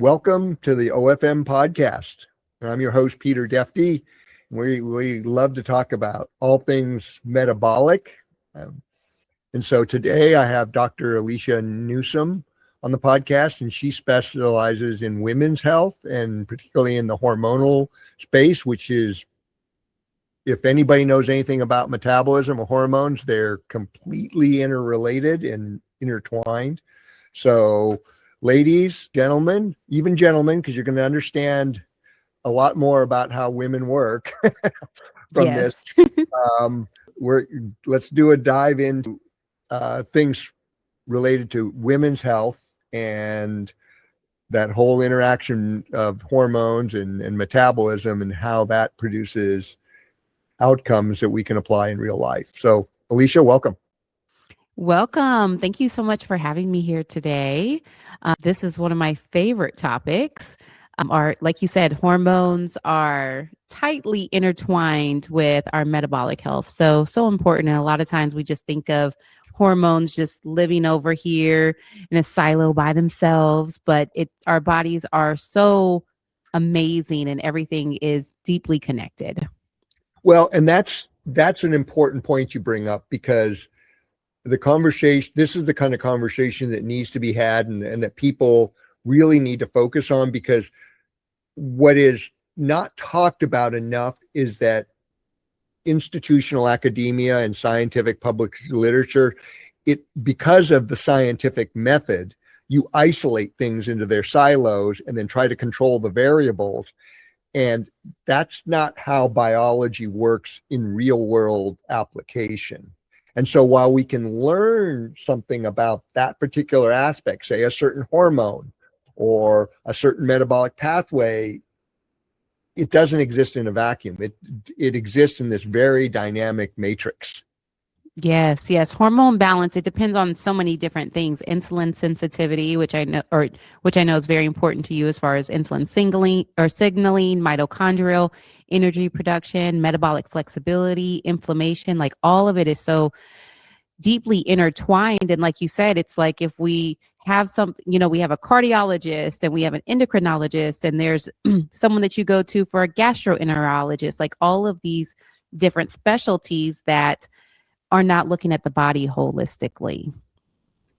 Welcome to the OFM podcast. I'm your host, Peter Defty. We love to talk about all things metabolic. And so today I have Dr. Alicia Newsom on the podcast, and she specializes in women's health and particularly in the hormonal space, which is, if anybody knows anything about metabolism or hormones, they're completely interrelated and intertwined. So ladies, gentlemen, even gentlemen, because you're going to understand a lot more about how women work from this. Let's do a dive into things related to women's health and that whole interaction of hormones and metabolism and how that produces outcomes that we can apply in real life. So, Alicia, welcome. Welcome. Thank you so much for having me here today. This is one of my favorite topics. Like you said, hormones are tightly intertwined with our metabolic health. So important. And a lot of times we just think of hormones just living over here in a silo by themselves, but our bodies are so amazing and everything is deeply connected. Well, and that's an important point you bring up, because this is the kind of conversation that needs to be had and that people really need to focus on, because what is not talked about enough is that institutional academia and scientific public literature, because of the scientific method, you isolate things into their silos and then try to control the variables. And that's not how biology works in real world application. And so while we can learn something about that particular aspect, say a certain hormone or a certain metabolic pathway, it doesn't exist in a vacuum. It exists in this very dynamic matrix. Yes. Hormone balance. It depends on so many different things. Insulin sensitivity, which I know is very important to you as far as insulin signaling, mitochondrial energy production, metabolic flexibility, inflammation, like all of it is so deeply intertwined. And like you said, it's like if we have we have a cardiologist and we have an endocrinologist and there's someone that you go to for a gastroenterologist, like all of these different specialties that are not looking at the body holistically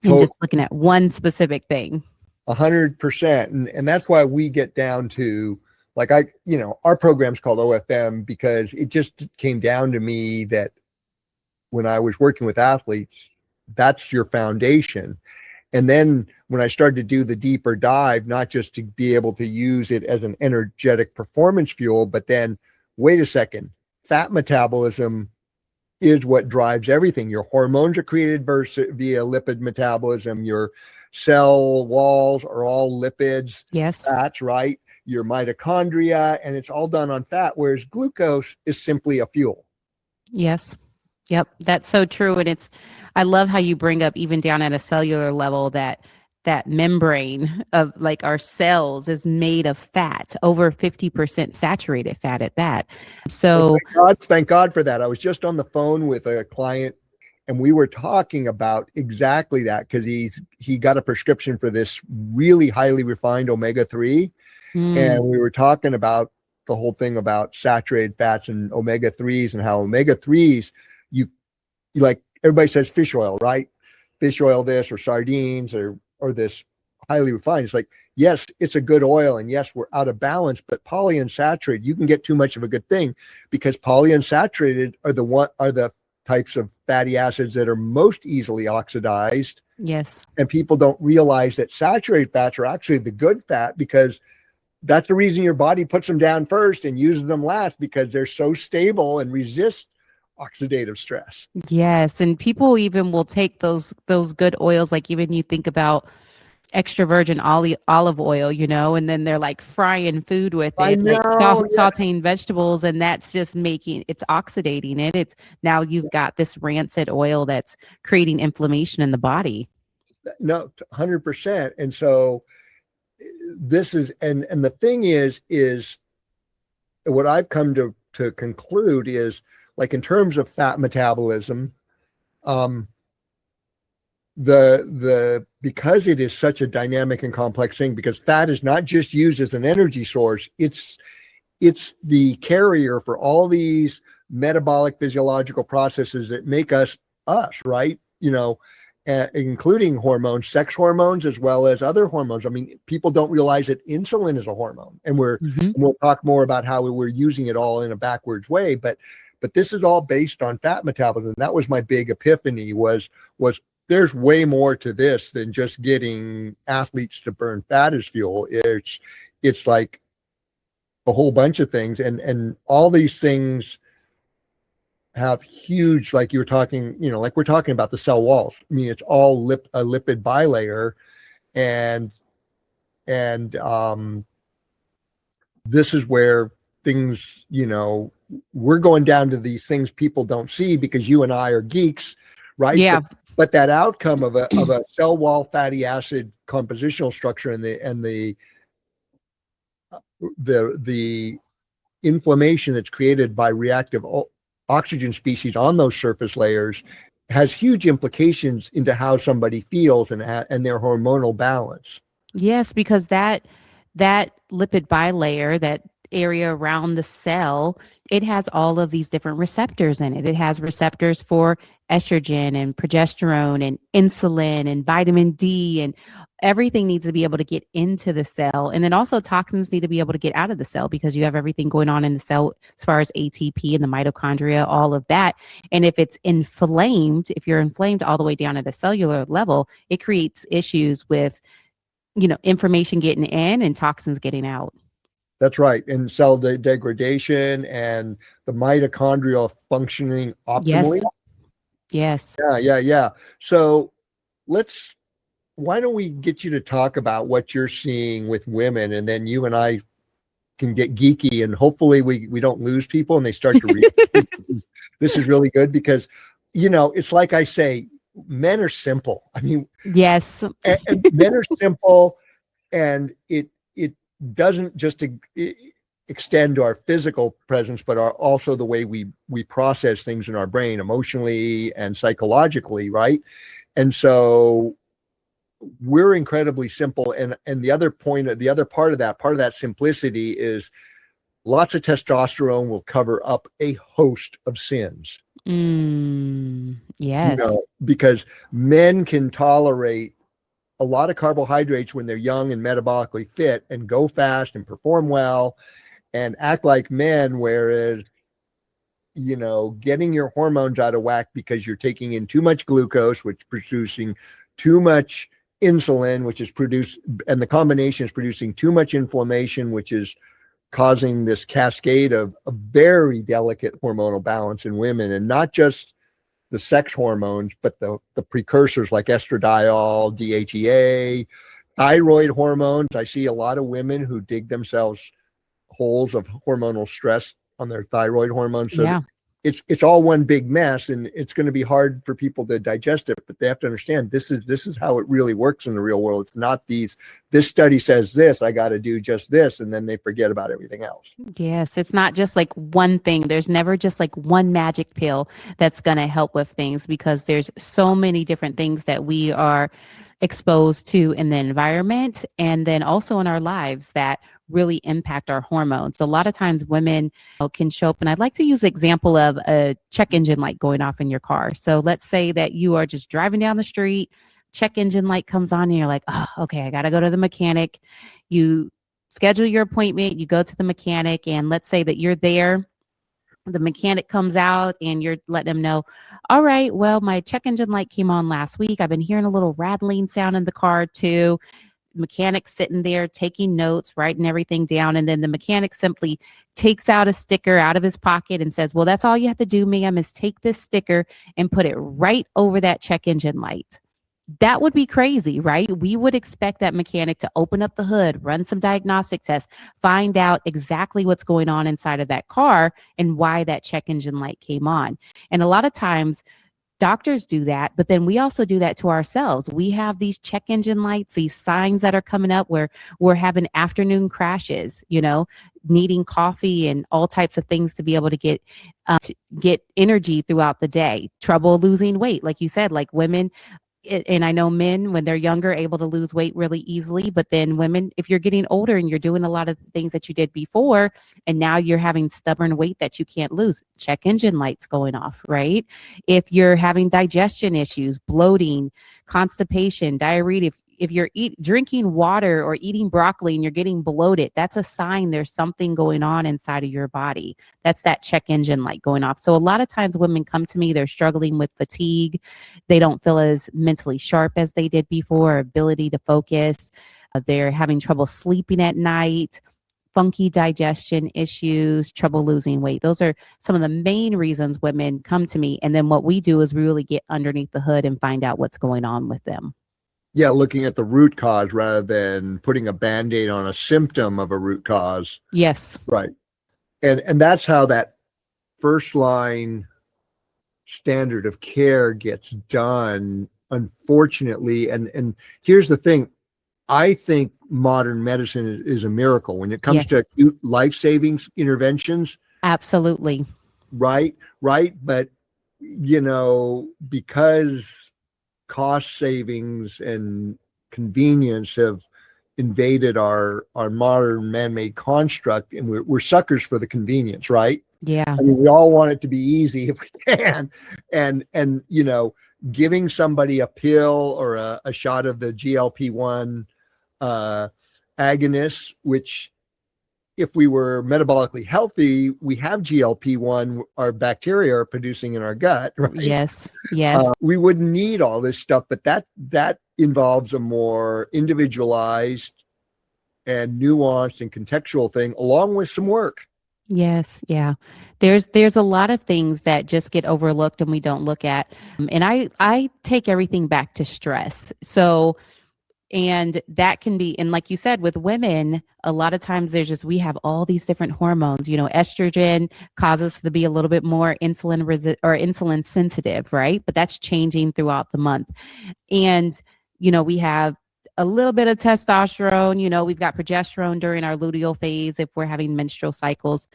and just looking at one specific thing. 100%. And that's why we get down to, like, our program's called OFM because it just came down to me that when I was working with athletes, that's your foundation. And then when I started to do the deeper dive, not just to be able to use it as an energetic performance fuel, but then wait a second, fat metabolism is what drives everything. Your hormones are created via lipid metabolism. Your cell walls are all lipids. Yes. That's right. Your mitochondria, and it's all done on fat, whereas glucose is simply a fuel. Yes. Yep. That's so true. And I love how you bring up even down at a cellular level that membrane of like our cells is made of fat, over 50% saturated fat at that. So thank God for that. I was just on the phone with a client and we were talking about exactly that, because he got a prescription for this really highly refined omega-3. And we were talking about the whole thing about saturated fats and omega-3s and how omega-3s, you like, everybody says fish oil, right? Fish oil this, or sardines, or this highly refined. It's like, yes, it's a good oil, and yes, we're out of balance, but polyunsaturated, you can get too much of a good thing, because polyunsaturated are the types of fatty acids that are most easily oxidized. Yes. And people don't realize that saturated fats are actually the good fat, because that's the reason your body puts them down first and uses them last, because they're so stable and resist oxidative stress. Yes. And people even will take those good oils, like even you think about extra virgin olive oil, and then they're like frying food with it, sauteing vegetables, and that's just it's oxidating it. It's now you've got this rancid oil that's creating inflammation in the body. No, 100%. And so this is, and the thing is what I've come to conclude is, like, in terms of fat metabolism, because it is such a dynamic and complex thing, because fat is not just used as an energy source, it's the carrier for all these metabolic physiological processes that make us, right? Including hormones, sex hormones, as well as other hormones. I mean, people don't realize that insulin is a hormone, and we'll talk more about how we're using it all in a backwards way, but this is all based on fat metabolism. That was my big epiphany, was there's way more to this than just getting athletes to burn fat as fuel. It's like a whole bunch of things, and all these things have huge, like you were talking, like we're talking about the cell walls. I mean, it's all a lipid bilayer, and this is where things, we're going down to these things people don't see because you and I are geeks, right? Yeah. But that outcome of a cell wall fatty acid compositional structure and the inflammation that's created by reactive oxygen species on those surface layers has huge implications into how somebody feels and their hormonal balance. Yes, because that lipid bilayer, that area around the cell, it has all of these different receptors in it. It has receptors for estrogen and progesterone and insulin and vitamin D, and everything needs to be able to get into the cell. And then also toxins need to be able to get out of the cell, because you have everything going on in the cell as far as ATP and the mitochondria, all of that. And if it's inflamed, if you're inflamed all the way down at a cellular level, it creates issues with, information getting in and toxins getting out. That's right. And cell degradation and the mitochondrial functioning optimally. Yes. Yeah. So why don't we get you to talk about what you're seeing with women, and then you and I can get geeky, and hopefully we don't lose people and they start to read. This is really good because, it's like I say, men are simple. I mean, yes, and men are simple, and it doesn't just extend to our physical presence, but also the way we process things in our brain emotionally and psychologically, right? And so we're incredibly simple. And the other part of that simplicity is lots of testosterone will cover up a host of sins. Yes. Because men can tolerate a lot of carbohydrates when they're young and metabolically fit and go fast and perform well and act like men, whereas, getting your hormones out of whack because you're taking in too much glucose, which is producing too much insulin, which is produced, and the combination is producing too much inflammation, which is causing this cascade of a very delicate hormonal balance in women, and not just the sex hormones, but the precursors like estradiol, DHEA, thyroid hormones. I see a lot of women who dig themselves holes of hormonal stress on their thyroid hormones. So it's all one big mess, and it's going to be hard for people to digest it, but they have to understand this is how it really works in the real world. It's not this study says this, I got to do just this, and then they forget about everything else. Yes, it's not just like one thing. There's never just like one magic pill that's going to help with things, because there's so many different things that we are exposed to in the environment and then also in our lives that really impact our hormones. A lot of times women can show up, and I'd like to use the example of a check engine light going off in your car. So let's say that you are just driving down the street, check engine light comes on, and you're like, oh, okay, I got to go to the mechanic. You schedule your appointment, you go to the mechanic, and let's say that you're there. The mechanic comes out and you're letting them know, all right, well, my check engine light came on last week. I've been hearing a little rattling sound in the car too. Mechanic sitting there taking notes, writing everything down. And then the mechanic simply takes out a sticker out of his pocket and says, well, that's all you have to do, ma'am, is take this sticker and put it right over that check engine light. That would be crazy, right? We would expect that mechanic to open up the hood, run some diagnostic tests, find out exactly what's going on inside of that car and why that check engine light came on. And a lot of times doctors do that, but then we also do that to ourselves. We have these check engine lights, these signs that are coming up where we're having afternoon crashes, needing coffee and all types of things to be able to get energy throughout the day, trouble losing weight. Like you said, like women, and I know men when they're younger able to lose weight really easily, but then women, if you're getting older and you're doing a lot of things that you did before, and now you're having stubborn weight that you can't lose, check engine lights going off, right? If you're having digestion issues, bloating, constipation, diarrhea, if you're drinking water or eating broccoli and you're getting bloated, that's a sign there's something going on inside of your body. That's that check engine light going off. So a lot of times women come to me, they're struggling with fatigue. They don't feel as mentally sharp as they did before, ability to focus. They're having trouble sleeping at night, funky digestion issues, trouble losing weight. Those are some of the main reasons women come to me. And then what we do is we really get underneath the hood and find out what's going on with them. Yeah, looking at the root cause rather than putting a Band-Aid on a symptom of a root cause. Yes. Right. And that's how that first line standard of care gets done, unfortunately. And here's the thing. I think modern medicine is a miracle when it comes to acute life savings interventions. Absolutely. Right. But, because cost savings and convenience have invaded our modern man-made construct, and we're suckers for the convenience, right? Yeah. I mean, we all want it to be easy if we can. And giving somebody a pill or a shot of the GLP-1 agonist, which if we were metabolically healthy, we have GLP-1, our bacteria are producing in our gut, right? Yes. We wouldn't need all this stuff, but that involves a more individualized and nuanced and contextual thing, along with some work. Yes. Yeah. There's a lot of things that just get overlooked and we don't look at. And I take everything back to stress. So, and that can be, and like you said, with women, a lot of times we have all these different hormones. Estrogen causes us to be a little bit more insulin sensitive, right? But that's changing throughout the month. And, we have a little bit of testosterone, we've got progesterone during our luteal phase if we're having menstrual cycles.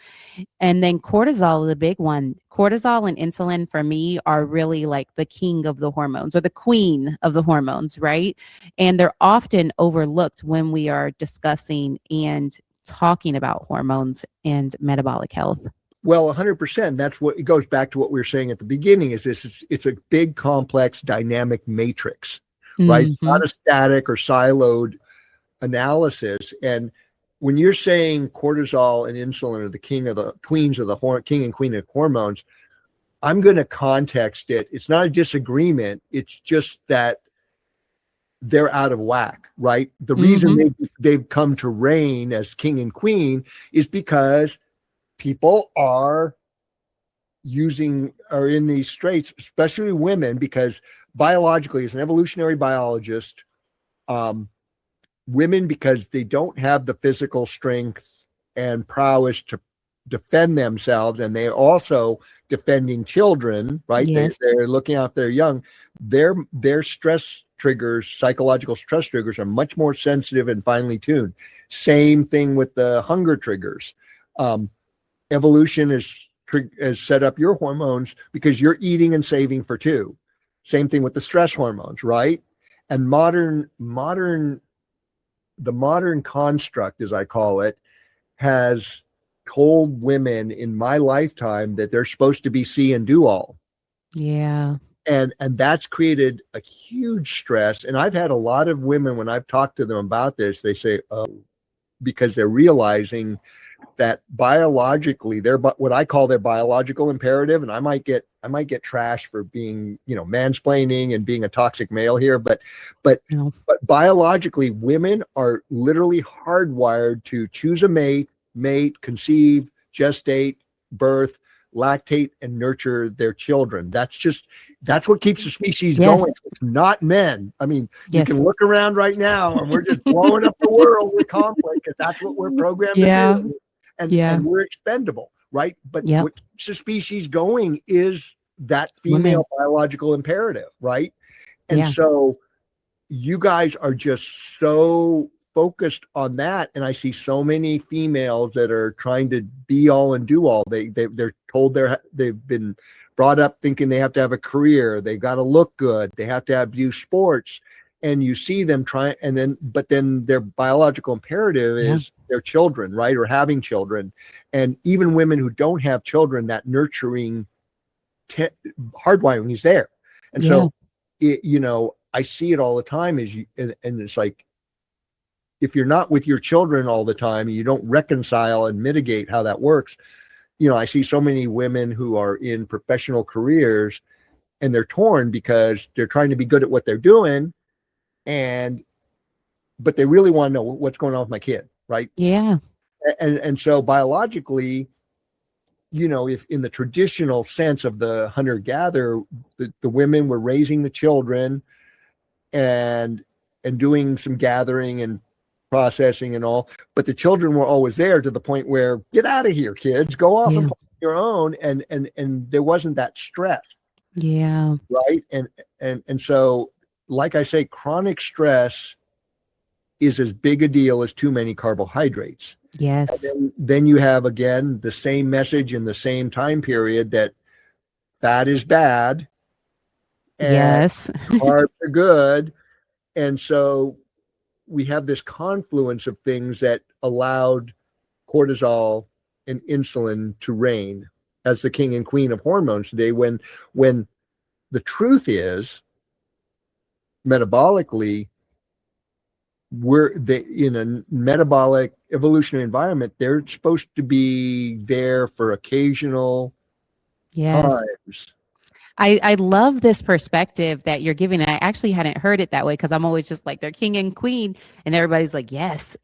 And then cortisol is a big one. Cortisol and insulin for me are really like the king of the hormones or the queen of the hormones, right? And they're often overlooked when we are discussing and talking about hormones and metabolic health. Well, 100%. That's what it goes back to what we were saying at the beginning is it's a big, complex, dynamic matrix, right? Mm-hmm. Not a static or siloed analysis. And when you're saying cortisol and insulin are the king and queen of hormones, I'm going to context it. It's not a disagreement. It's just that they're out of whack, right? The reason they've come to reign as king and queen is because people are in these straits, especially women, because biologically, as an evolutionary biologist, women, because they don't have the physical strength and prowess to defend themselves, and they're also defending children, right? Yes. They're looking out their young. Their stress triggers, psychological stress triggers, are much more sensitive and finely tuned. Same thing with the hunger triggers. Evolution has set up your hormones because you're eating and saving for two. Same thing with the stress hormones, right? And the modern construct, as I call it, has told women in my lifetime that they're supposed to be see and do all. Yeah. And that's created a huge stress. And I've had a lot of women, when I've talked to them about this, they say, oh, because they're realizing that biologically, they're what I call their biological imperative. And I might get trashed for being, mansplaining and being a toxic male here, but biologically, women are literally hardwired to choose a mate, conceive, gestate, birth, lactate, and nurture their children. That's what keeps the species going. It's not men. I mean, you can look around right now and we're just blowing up the world with conflict because that's what we're programmed to do. And we're expendable, right? But what keeps the species going is that female biological imperative, right? And so you guys are just so focused on that. And I see so many females that are trying to be all and do all. They're told they've been brought up thinking they have to have a career, they got to look good, they have to have do sports, and you see them trying, but then their biological imperative is their children, right, or having children. And even women who don't have children, that nurturing hardwiring is there. And so I see it all the time, and it's like, if you're not with your children all the time, you don't reconcile and mitigate how that works. I see so many women who are in professional careers and they're torn because they're trying to be good at what they're doing, but they really want to know what's going on with my kid, right? Yeah. And so biologically, if in the traditional sense of the hunter-gatherer, the women were raising the children and doing some gathering and processing and all, but the children were always there, to the point where, get out of here, kids, go off and play on your own, and there wasn't that stress. Yeah. Right. And so, like I say, chronic stress is as big a deal as too many carbohydrates. Yes. And then you have, again, the same message in the same time period, that fat is bad and carbs are good. And so we have this confluence of things that allowed cortisol and insulin to reign as the king and queen of hormones today, when the truth is, metabolically, in a metabolic evolutionary environment, they're supposed to be there for occasional times. I love this perspective that you're giving. I actually hadn't heard it that way, because I'm always just like, they're king and queen, and everybody's like, yes,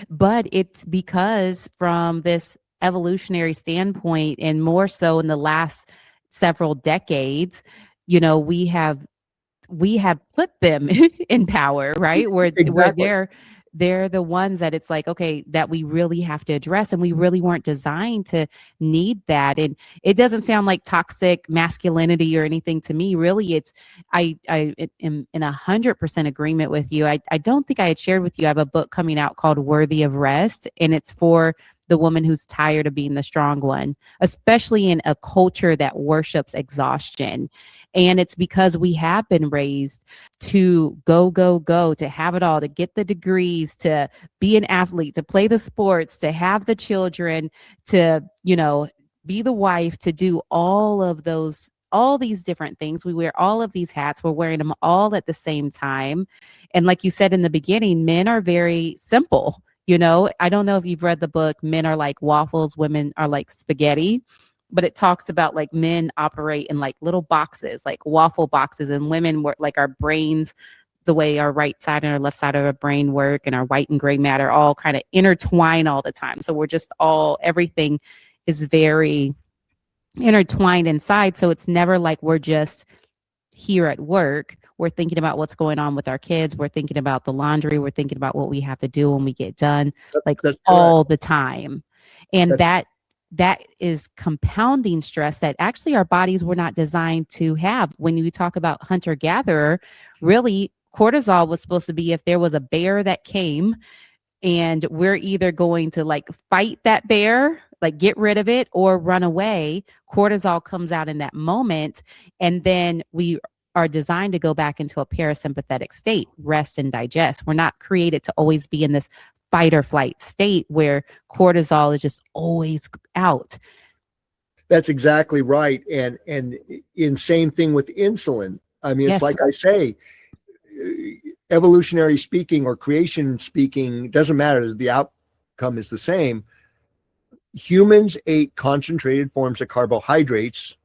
but it's because from this evolutionary standpoint, and more so in the last several decades, we have put them in power, right? Where they're the ones that it's like, okay, that we really have to address, and we really weren't designed to need that. And it doesn't sound like toxic masculinity or anything to me. Really, it's I am in 100% agreement with you. I don't think I had shared with you, I have a book coming out called Worthy of Rest, and it's for the woman who's tired of being the strong one, especially in a culture that worships exhaustion. And it's because we have been raised to go, go, go, to have it all, to get the degrees, to be an athlete, to play the sports, to have the children, to, be the wife, to do all of those, all these different things. We wear all of these hats. We're wearing them all at the same time. And like you said in the beginning, men are very simple. I don't know if you've read the book, Men Are Like Waffles, Women Are Like Spaghetti, but it talks about like men operate in like little boxes, like waffle boxes, and women work like our brains, the way our right side and our left side of our brain work, and our white and gray matter all kind of intertwine all the time. So we're just everything is very intertwined inside. So it's never like we're just here at work. We're thinking about what's going on with our kids. We're thinking about the laundry. We're thinking about what we have to do when we get done, like all the time. And that is compounding stress that actually our bodies were not designed to have. When you talk about hunter-gatherer, really cortisol was supposed to be if there was a bear that came, and we're either going to like fight that bear, like get rid of it, or run away. Cortisol comes out in that moment, and then we are designed to go back into a parasympathetic state, rest and digest. We're not created to always be in this fight or flight state where cortisol is just always out. That's exactly right. And in same thing with insulin. I mean, it's like I say, evolutionary speaking or creation speaking, doesn't matter. The outcome is the same. Humans ate concentrated forms of carbohydrates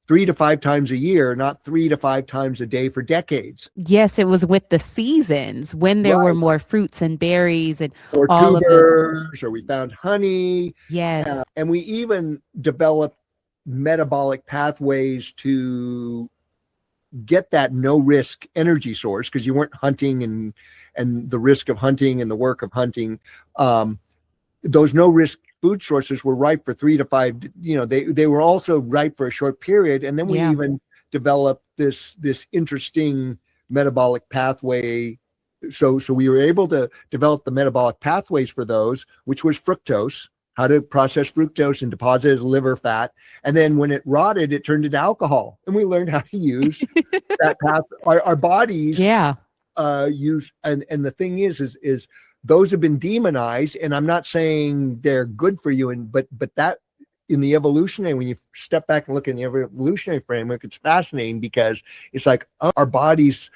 3 to 5 times a year, not 3 to 5 times a day for decades. Yes, it was with the seasons when there were more fruits and berries and or all tubers, of those. or we found honey. Yes. And we even developed metabolic pathways to get that no risk energy source, because you weren't hunting and the risk of hunting and the work of hunting. Those no risk food sources were ripe for 3 to 5, they were also ripe for a short period. And then we even developed this interesting metabolic pathway. So we were able to develop the metabolic pathways for those, which was fructose. how to process fructose and deposit as liver fat. And then when it rotted, it turned into alcohol. And we learned how to use that path. Our bodies Yeah. use, and the thing is those have been demonized. And I'm not saying they're good for you, but that in the evolutionary, when you step back and look in the evolutionary framework, it's fascinating because it's like our bodies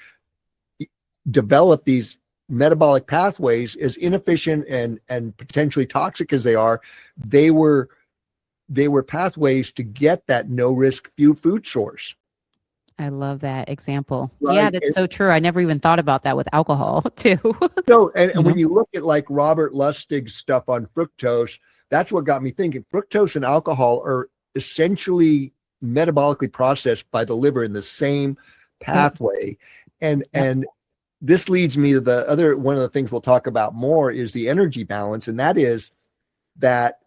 develop these metabolic pathways, as inefficient and potentially toxic as they are. They were pathways to get that no risk food source. I love that example. Right. Yeah, that's so true. I never even thought about that with alcohol too. So, and when you look at like Robert Lustig's stuff on fructose, that's what got me thinking. Fructose and alcohol are essentially metabolically processed by the liver in the same pathway. And this leads me to the other one of the things we'll talk about more is the energy balance. And that is that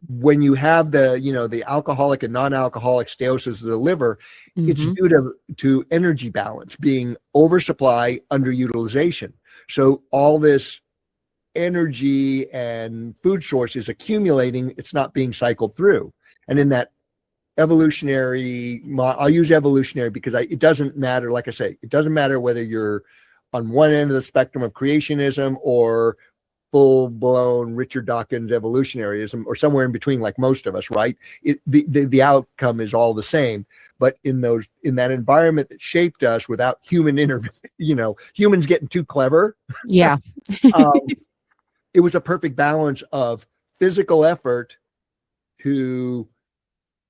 when you have the alcoholic and non-alcoholic steatosis of the liver, it's due to energy balance being oversupply, underutilization. So all this energy and food source is accumulating, it's not being cycled through. And in that evolutionary, I'll use evolutionary because it doesn't matter. Like I say, it doesn't matter whether you're on one end of the spectrum of creationism or full-blown Richard Dawkins evolutionaryism, or somewhere in between, like most of us, right? The outcome is all the same. But in that environment that shaped us without human humans getting too clever. Yeah. It was a perfect balance of physical effort to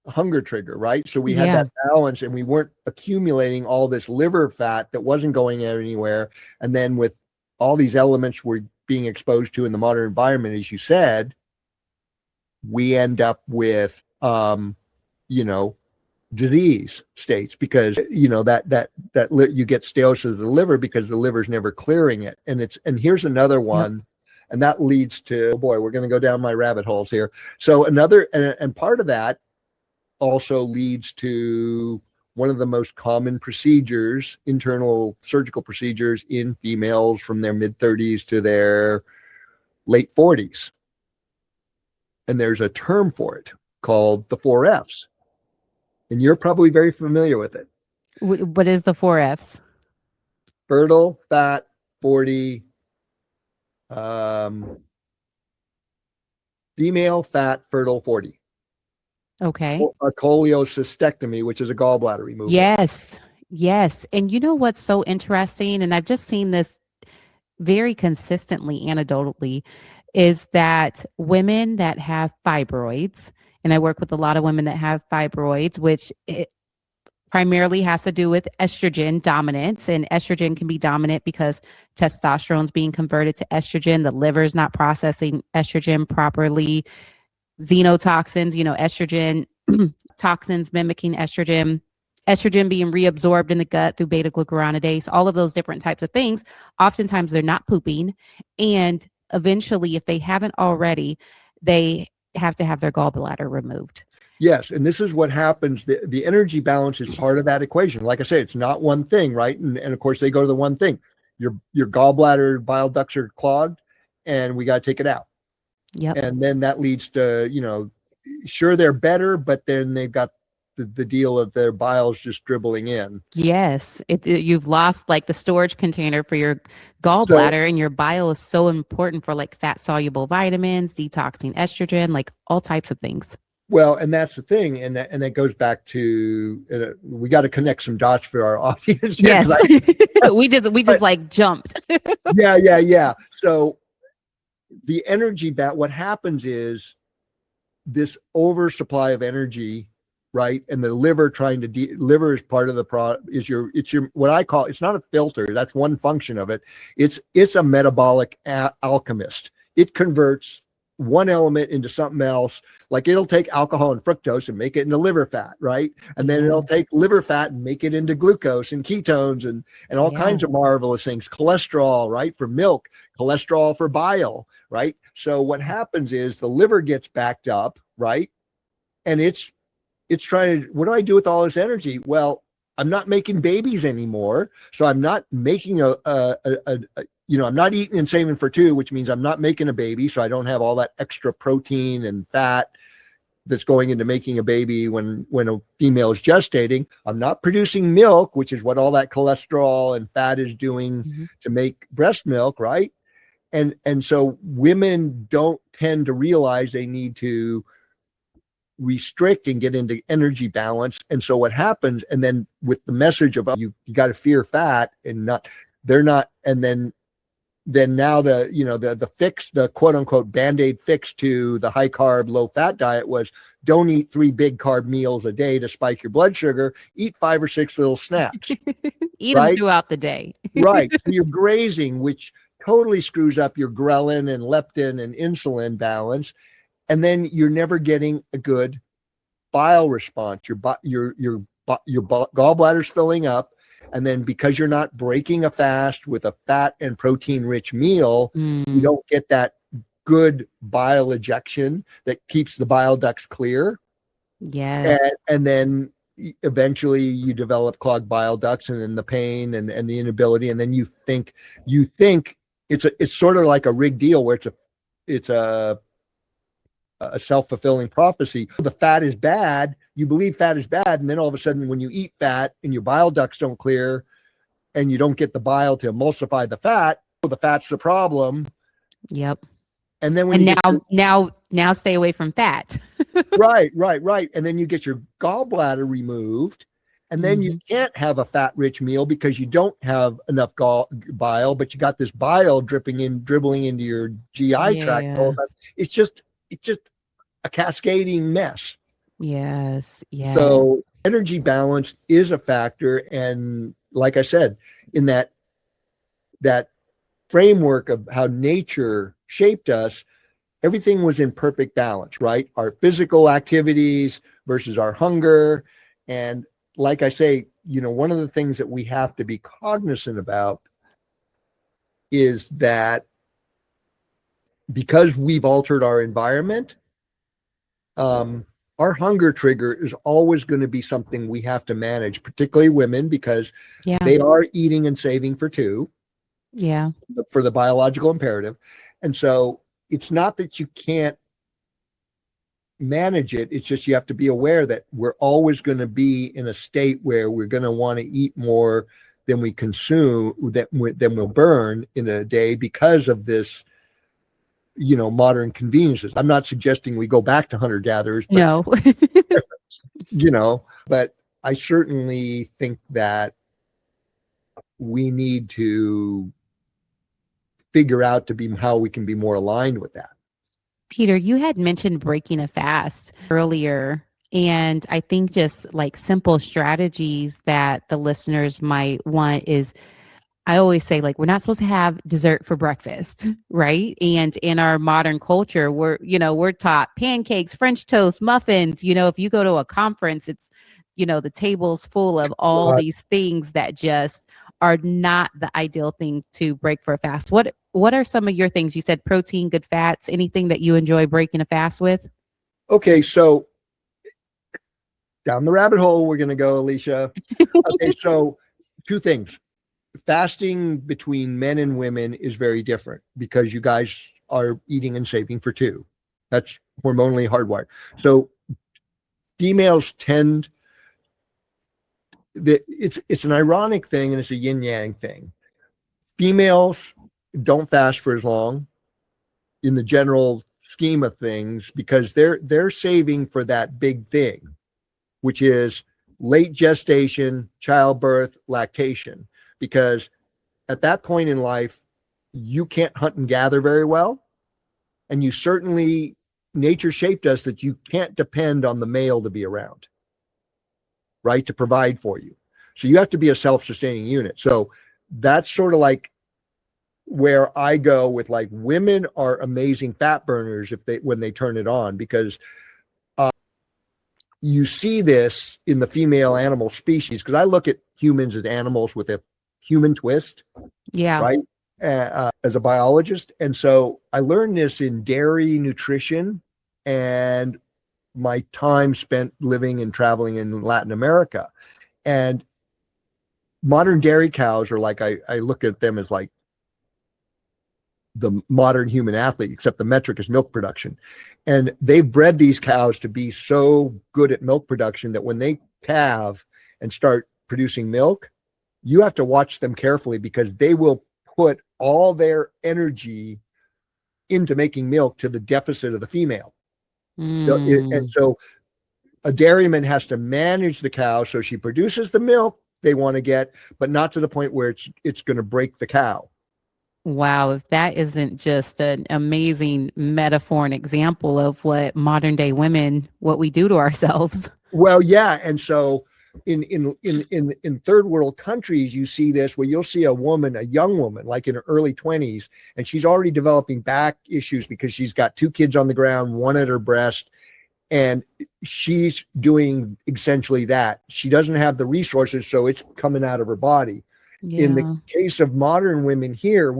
hunger trigger, right? So we had that balance, and we weren't accumulating all this liver fat that wasn't going anywhere. And then with all these elements we're being exposed to in the modern environment, as you said, we end up with disease states because that you get steatosis of the liver because the liver's never clearing it. And here's another one. And that leads to, oh boy, we're going to go down my rabbit holes here. So and part of that also leads to one of the most common procedures, internal surgical procedures in females from their mid-30s to their late 40s. And there's a term for it called the 4Fs. And you're probably very familiar with it. What is the 4Fs? Fertile, fat, 40, female, fat, fertile, 40. Okay. A cholecystectomy, which is a gallbladder removal. Yes. And you know what's so interesting, and I've just seen this very consistently anecdotally, is that women that have fibroids, and I work with a lot of women that have fibroids, which it primarily has to do with estrogen dominance, and estrogen can be dominant because testosterone is being converted to estrogen. The liver's not processing estrogen properly. Xenotoxins, estrogen toxins mimicking estrogen being reabsorbed in the gut through beta glucuronidase, all of those different types of things. Oftentimes they're not pooping. And eventually, if they haven't already, they have to have their gallbladder removed. Yes. And this is what happens. The energy balance is part of that equation. Like I say, it's not one thing, right? And of course, they go to the one thing. Your gallbladder bile ducts are clogged, and we got to take it out. Yep. And then that leads to, sure, they're better, but then they've got the deal of their biles just dribbling in. Yes. You've lost like the storage container for your gallbladder, and your bile is so important for like fat soluble vitamins, detoxing estrogen, like all types of things. Well, and that's the thing. And that goes back to, we got to connect some dots for our audience. Yes. we just like jumped. Yeah. So the energy what happens is this oversupply of energy, right? And the liver trying to liver is part of the product, it's your what I call, it's not a filter, that's one function of it. It's a metabolic alchemist. It converts one element into something else. Like it'll take alcohol and fructose and make it into liver fat, right? And then it'll take liver fat and make it into glucose and ketones and all kinds of marvelous things. Cholesterol, right? For milk, cholesterol for bile, right? So what happens is the liver gets backed up, right? And it's trying to, what do I do with all this energy? Well, I'm not making babies anymore. So I'm not making I'm not eating and saving for two, which means I'm not making a baby. So I don't have all that extra protein and fat that's going into making a baby when a female is gestating. I'm not producing milk, which is what all that cholesterol and fat is doing to make breast milk, right? And so women don't tend to realize they need to restrict and get into energy balance. And so what happens, and then with the message of you got to fear fat and not, they're not, and then now the fix, the quote unquote Band-Aid fix to the high carb, low fat diet was don't eat 3 big carb meals a day to spike your blood sugar, eat 5 or 6 little snacks. Eat right? them throughout the day. Right. So you're grazing, which totally screws up your ghrelin and leptin and insulin balance. And then you're never getting a good bile response. Your gallbladder's filling up. And then because you're not breaking a fast with a fat and protein rich meal, you don't get that good bile ejection that keeps the bile ducts clear. Yes. And then eventually you develop clogged bile ducts, and then the pain and the inability. And then you think it's sort of like a rigged deal where it's a self-fulfilling prophecy. The fat is bad. You believe fat is bad. And then all of a sudden, when you eat fat and your bile ducts don't clear and you don't get the bile to emulsify the fat, the fat's the problem. Yep. And then when now stay away from fat. Right. And then you get your gallbladder removed, and then you can't have a fat-rich meal because you don't have enough bile, but you got this bile dribbling into your GI tract. It's just a cascading mess. Yes. So energy balance is a factor, and like I said, in that framework of how nature shaped us, everything was in perfect balance, right? Our physical activities versus our hunger. And like I say, one of the things that we have to be cognizant about is that because we've altered our environment, our hunger trigger is always going to be something we have to manage, particularly women, because they are eating and saving for two. Yeah. For the biological imperative. And so it's not that you can't manage it. It's just you have to be aware that we're always going to be in a state where we're going to want to eat more than we consume, than we'll burn in a day because of this, modern conveniences. I'm not suggesting we go back to hunter-gatherers. No. But I certainly think that we need to figure out how we can be more aligned with that. Peter, you had mentioned breaking a fast earlier, and I think just like simple strategies that the listeners might want is, I always say, like, we're not supposed to have dessert for breakfast, right? And in our modern culture, we're taught pancakes, French toast, muffins. If you go to a conference, it's, the table's full of all these things that just are not the ideal thing to break for a fast. What are some of your things? You said protein, good fats, anything that you enjoy breaking a fast with? Okay, so down the rabbit hole we're going to go, Alicia. Okay, so 2 things. Fasting between men and women is very different because you guys are eating and saving for 2. That's hormonally hardwired. So females tend that it's an ironic thing, and it's a yin yang thing. Females don't fast for as long in the general scheme of things because they're saving for that big thing, which is late gestation, childbirth, lactation. Because at that point in life, you can't hunt and gather very well. And nature shaped us that you can't depend on the male to be around, right, to provide for you. So you have to be a self-sustaining unit. So that's sort of like where I go with, like, women are amazing fat burners when they turn it on, because you see this in the female animal species, because I look at humans as animals with a human twist, right, as a biologist. And so I learned this in dairy nutrition and my time spent living and traveling in Latin America. And modern dairy cows are like, I look at them as like the modern human athlete, except the metric is milk production. And they've bred these cows to be so good at milk production that when they calve and start producing milk, you have to watch them carefully because they will put all their energy into making milk to the deficit of the female. And so a dairyman has to manage the cow so she produces the milk they want to get, but not to the point where it's going to break the cow. Wow, if that isn't just an amazing metaphor and example of what modern day women, what we do to ourselves. Well, yeah, and so in third world countries, you see this where you'll see a young woman, like in her early 20s, and she's already developing back issues because she's got 2 kids on the ground, one at her breast, and she's doing essentially that. She doesn't have the resources, so it's coming out of her body. Yeah. In the case of modern women here,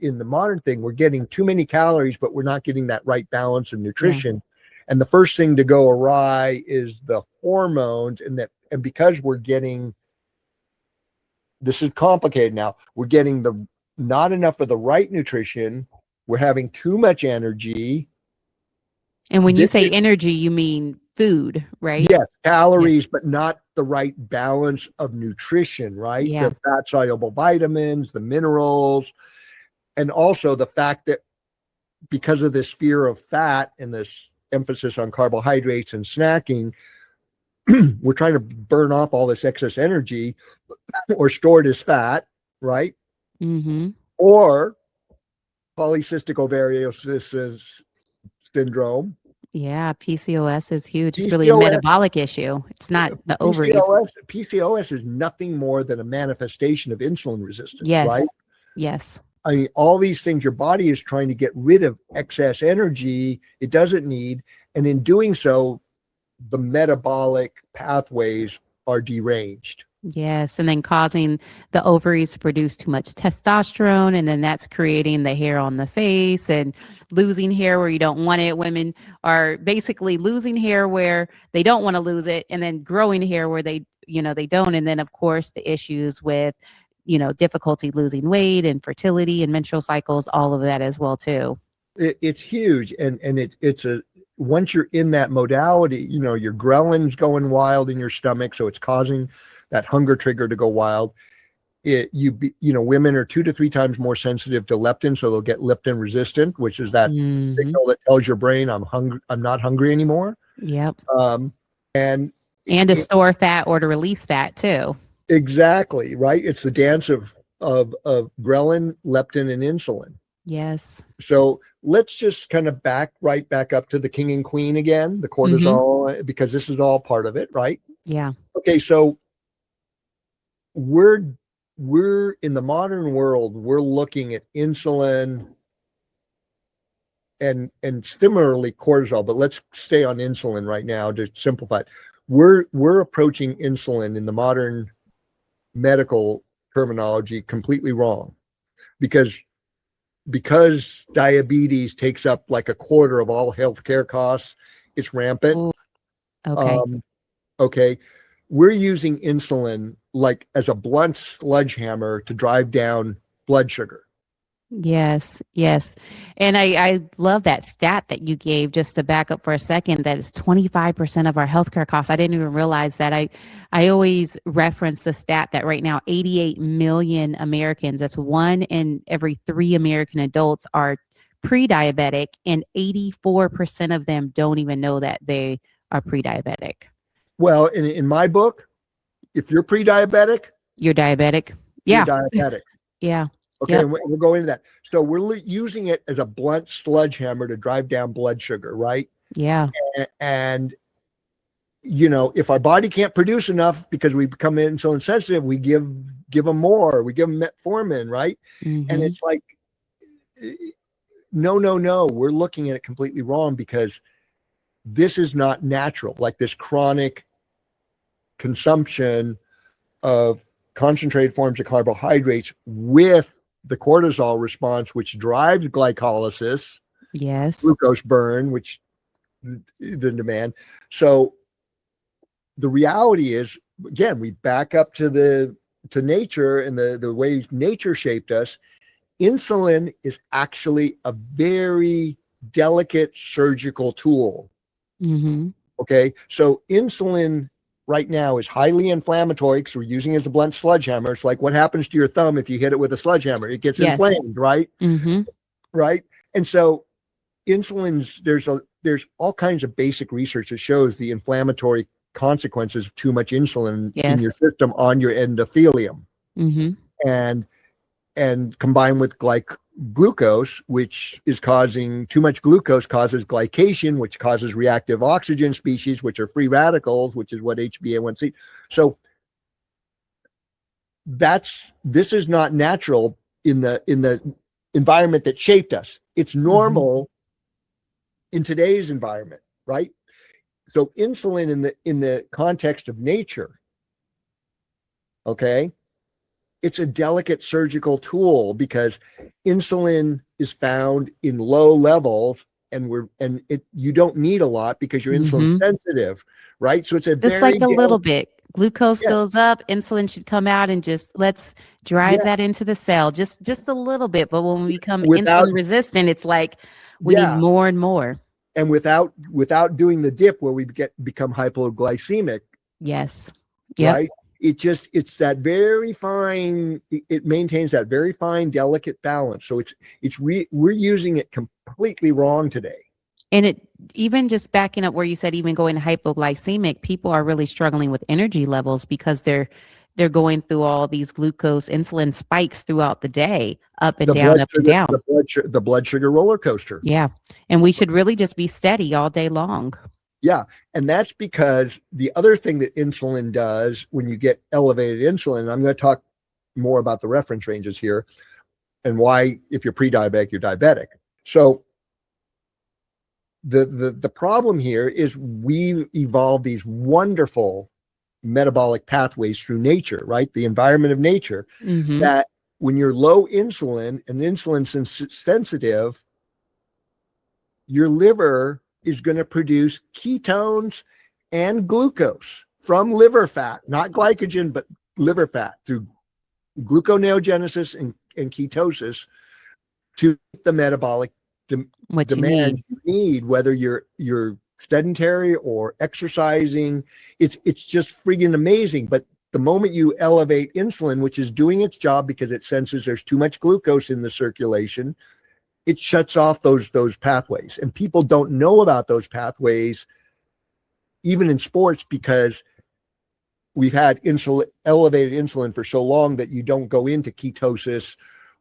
in the modern thing, we're getting too many calories, but we're not getting that right balance of nutrition. Yeah. And the first thing to go awry is the hormones, and because we're getting, this is complicated now, we're getting not enough of the right nutrition. We're having too much energy. And when you say energy, you mean food, right? Yes, calories, but not the right balance of nutrition, right? Yeah. The fat soluble vitamins, the minerals, and also the fact that because of this fear of fat and this emphasis on carbohydrates and snacking, we're trying to burn off all this excess energy or store it as fat, right? Mm-hmm. Or polycystic ovarian syndrome. Yeah, PCOS is huge. It's PCOS, really a metabolic issue. It's not the ovaries. PCOS is nothing more than a manifestation of insulin resistance, yes. right? Yes. I mean, all these things, your body is trying to get rid of excess energy it doesn't need. And in doing so, the metabolic pathways are deranged. Yes. And then causing the ovaries to produce too much testosterone. And then that's creating the hair on the face and losing hair where you don't want it. Women are basically losing hair where they don't want to lose it, and then growing hair where they don't. And then, of course, the issues with, difficulty losing weight and fertility and menstrual cycles, all of that as well, too. It's huge. And once you're in that modality, your ghrelin's going wild in your stomach. So it's causing that hunger trigger to go wild. Women are 2 to 3 times more sensitive to leptin. So they'll get leptin resistant, which is that signal that tells your brain I'm not hungry anymore. Yep. And to store fat or to release fat too. Exactly. Right. It's the dance of ghrelin, leptin, and insulin. Yes. So let's just kind of back up to the king and queen again, the cortisol, because this is all part of it, right? Yeah. Okay, so we're in the modern world, we're looking at insulin and similarly cortisol, but let's stay on insulin right now to simplify it. We're approaching insulin in the modern medical terminology completely wrong, because diabetes takes up like a quarter of all healthcare costs. It's rampant. Ooh. Okay. Okay. We're using insulin like as a blunt sledgehammer to drive down blood sugar. Yes. Yes. And I love that stat that you gave, just to back up for a second, that is 25% of our healthcare costs. I didn't even realize that. I always reference the stat that right now 88 million Americans, that's 1 in every 3 American adults, are pre-diabetic, and 84% of them don't even know that they are pre-diabetic. Well, in my book, if you're pre-diabetic, you're diabetic. Yeah. You're diabetic. Yeah. Okay, yep. and we're going into that. So we're using it as a blunt sledgehammer to drive down blood sugar, right? Yeah. And if our body can't produce enough because we become insulin sensitive, we give them more. We give them metformin, right? Mm-hmm. And it's like, no. We're looking at it completely wrong, because this is not natural. Like this chronic consumption of concentrated forms of carbohydrates with the cortisol response, which drives glycolysis, yes, glucose burn, which the demand. So the reality is, again, we back up to nature and the way nature shaped us. Insulin is actually a very delicate surgical tool. Mm-hmm. Okay. So insulin right now is highly inflammatory because we're using it as a blunt sledgehammer. It's like what happens to your thumb if you hit it with a sledgehammer? It gets Yes. inflamed, right? Mm-hmm. Right. And so insulin's there's all kinds of basic research that shows the inflammatory consequences of too much insulin in your Yes. system on your endothelium. Mm-hmm. And combined with glucose, which is causing too much glucose causes glycation, which causes reactive oxygen species, which are free radicals, which is what HbA1c. So this is not natural in the environment that shaped us. It's normal in today's environment, right? So insulin in the context of nature, okay, it's a delicate surgical tool because insulin is found in low levels, and you don't need a lot because you're insulin Mm-hmm. sensitive, right? So it's a Just very like a little bit. Glucose Yeah. goes up, insulin should come out, and just let's drive Yeah. that into the cell, just a little bit. But when we become Without- insulin resistant, it's like we Yeah. need more and more. And without doing the dip where we become hypoglycemic, Yes. Yep. right? It's that very fine, it maintains that very fine, delicate balance. So we're using it completely wrong today. And it even just backing up where you said even going hypoglycemic, people are really struggling with energy levels because they're going through all these glucose insulin spikes throughout the day, up and down, up and down. The blood sugar roller coaster. Yeah. And we should really just be steady all day long. Yeah. And that's because the other thing that insulin does when you get elevated insulin, and I'm going to talk more about the reference ranges here and why, if you're pre-diabetic, you're diabetic. So the problem here is we evolved these wonderful metabolic pathways through nature, right? The environment of nature, Mm-hmm. that when you're low insulin and insulin sensitive, your liver is going to produce ketones and glucose from liver fat, not glycogen, but liver fat through gluconeogenesis and ketosis to the metabolic demand you need, whether you're sedentary or exercising. It's just friggin' amazing. But the moment you elevate insulin, which is doing its job because it senses there's too much glucose in the circulation, it shuts off those pathways. And people don't know about those pathways, even in sports, because we've had elevated insulin for so long that you don't go into ketosis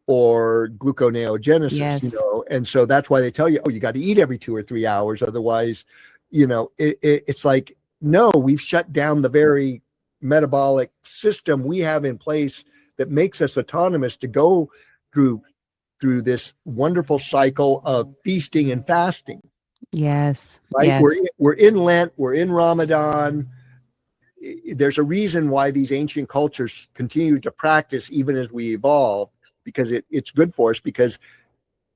or gluconeogenesis, Yes. and so that's why they tell you, you got to eat every 2 or 3 hours. Otherwise, it's like, no, we've shut down the very metabolic system we have in place that makes us autonomous to go through this wonderful cycle of feasting and fasting. Yes. Right. Yes. We're in Lent, we're in Ramadan. There's a reason why these ancient cultures continue to practice even as we evolve, because it's good for us, because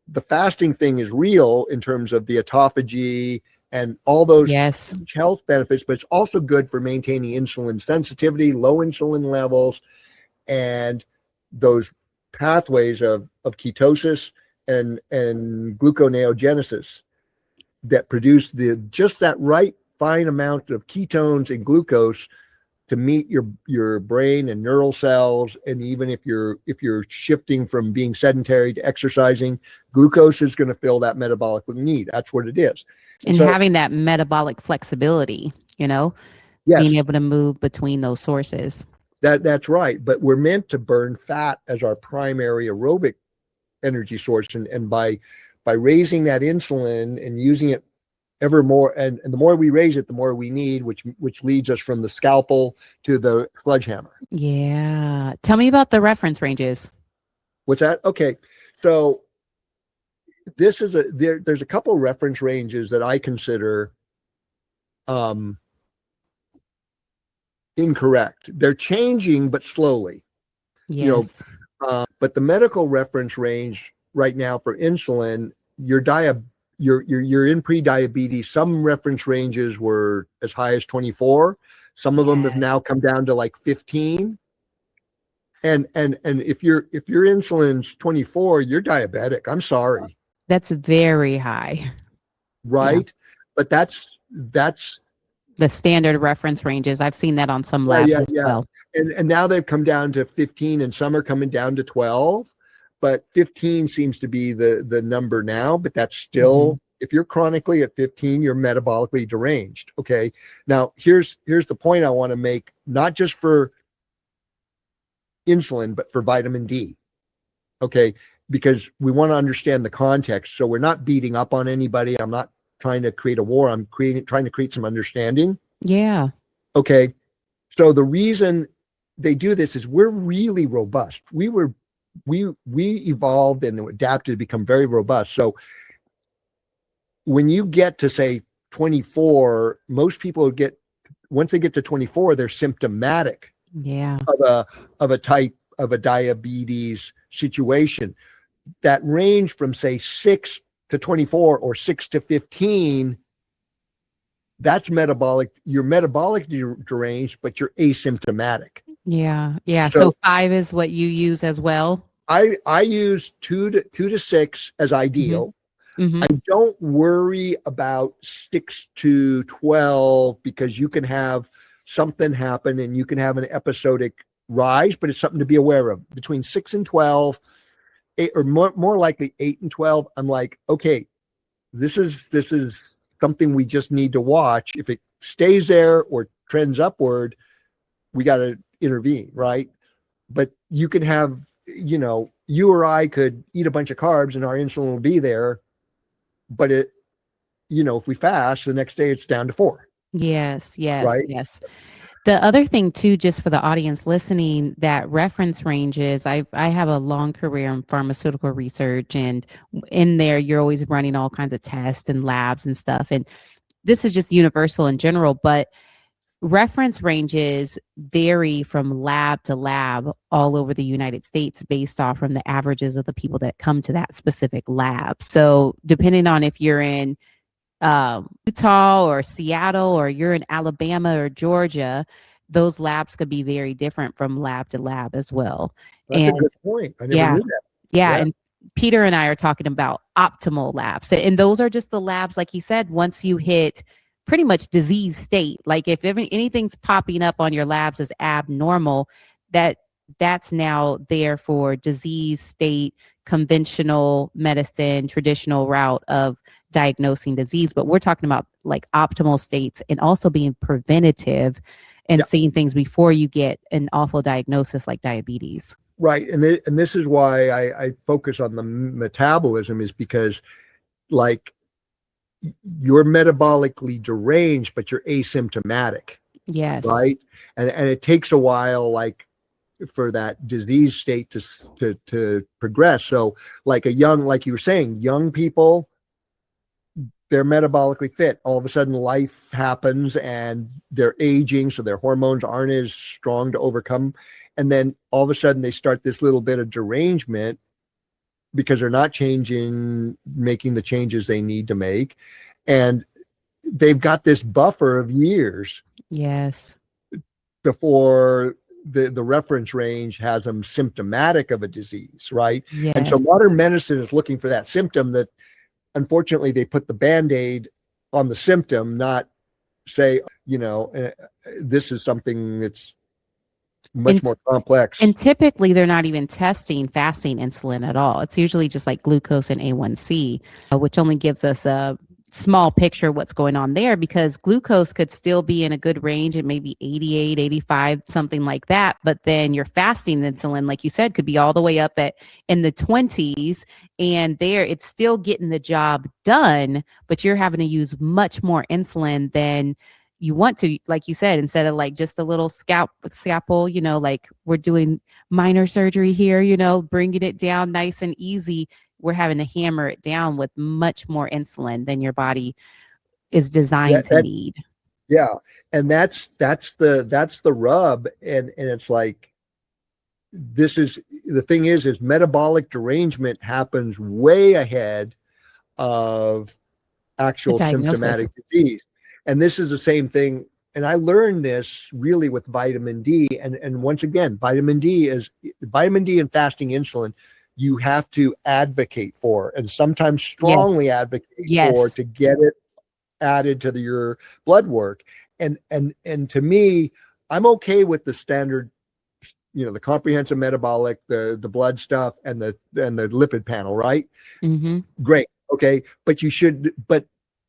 the fasting thing is real in terms of the autophagy and all those Yes. health benefits, but it's also good for maintaining insulin sensitivity, low insulin levels, and those pathways of ketosis and gluconeogenesis that produce just that right fine amount of ketones and glucose to meet your brain and neural cells. And even if you're shifting from being sedentary to exercising, glucose is going to fill that metabolic need. That's what it is. And so, having that metabolic flexibility, yes, being able to move between those sources. That's right. But we're meant to burn fat as our primary aerobic energy source. And by raising that insulin and using it ever more, and the more we raise it, the more we need, which leads us from the scalpel to the sledgehammer. Yeah. Tell me about the reference ranges. What's that? Okay. So this is there's a couple of reference ranges that I consider incorrect. They're changing, but slowly. Yes. But the medical reference range right now for insulin, you're in pre-diabetes. Some reference ranges were as high as 24. Some of them have now come down to like 15. And if your insulin's 24, you're diabetic. I'm sorry. That's very high. Right? But that's The standard reference ranges. I've seen that on some labs as well. And now they've come down to 15 and some are coming down to 12, but 15 seems to be the number now, but that's still, if you're chronically at 15, you're metabolically deranged. Okay. Now here's the point I want to make, not just for insulin, but for vitamin D. Okay. Because we want to understand the context. So we're not beating up on anybody. I'm not trying to create a war. I'm trying to create some understanding. Yeah. Okay. So the reason they do this is we're really robust. We evolved and adapted to become very robust. So when you get to say 24, most people once they get to 24, they're symptomatic of a type of a diabetes situation. That range from say 6 to 24 or 6 to 15, that's metabolic. You're metabolically deranged, but you're asymptomatic. Yeah. So 5 is what you use as well. I use 2 to 6 as ideal. I don't worry about 6 to 12 because you can have something happen and you can have an episodic rise, but it's something to be aware of. Between 6 and 12, 8, or more likely 8 and 12, I'm like, okay, this is something we just need to watch. If it stays there or trends upward, we got to intervene, right? But you can have, you or I could eat a bunch of carbs and our insulin will be there, but if we fast, the next day it's down to 4. Yes. Right? Yes. The other thing too, just for the audience listening, that reference ranges, I have a long career in pharmaceutical research, and in there, you're always running all kinds of tests and labs and stuff. And this is just universal in general, but reference ranges vary from lab to lab all over the United States based off from the averages of the people that come to that specific lab. So depending on if you're in Utah or Seattle, or you're in Alabama or Georgia, those labs could be very different from lab to lab as well. That's a good point. I never knew that. Yeah. And Peter and I are talking about optimal labs. And those are just the labs, like he said, once you hit pretty much disease state, like if anything's popping up on your labs as abnormal, that's now there for disease state, conventional medicine, traditional route of diagnosing disease. But we're talking about like optimal states and also being preventative and seeing things before you get an awful diagnosis like diabetes. Right. And this is why I focus on the metabolism, is because like you're metabolically deranged, but you're asymptomatic. Yes. Right. And it takes a while, like for that disease state to progress. So like like you were saying, young people, they're metabolically fit. All of a sudden life happens and they're aging, so their hormones aren't as strong to overcome. And then all of a sudden they start this little bit of derangement because they're not making the changes they need to make. And they've got this buffer of years. Yes. Before the reference range has them symptomatic of a disease, right? Yes. And so modern medicine is looking for that symptom that, unfortunately, they put the Band-Aid on the symptom, not say, this is something that's much more complex. And typically, they're not even testing fasting insulin at all. It's usually just like glucose and A1C, which only gives us a small picture of what's going on there, because glucose could still be in a good range at maybe 88, 85, something like that. But then your fasting insulin, like you said, could be all the way up in the 20s, and there it's still getting the job done, but you're having to use much more insulin than you want to, like you said, instead of like just a little scalpel, like we're doing minor surgery here, bringing it down nice and easy. We're having to hammer it down with much more insulin than your body is designed to need. Yeah. And that's the rub. And it's like, the thing is metabolic derangement happens way ahead of actual symptomatic disease. And this is the same thing. and I learned this really with vitamin D. And once again, vitamin D and fasting insulin, you have to advocate for, and sometimes strongly advocate for, Yes. to get it added to your blood work. And to me, I'm okay with the standard, the comprehensive metabolic, the blood stuff, and the lipid panel, right? Mm-hmm. Great. Okay. But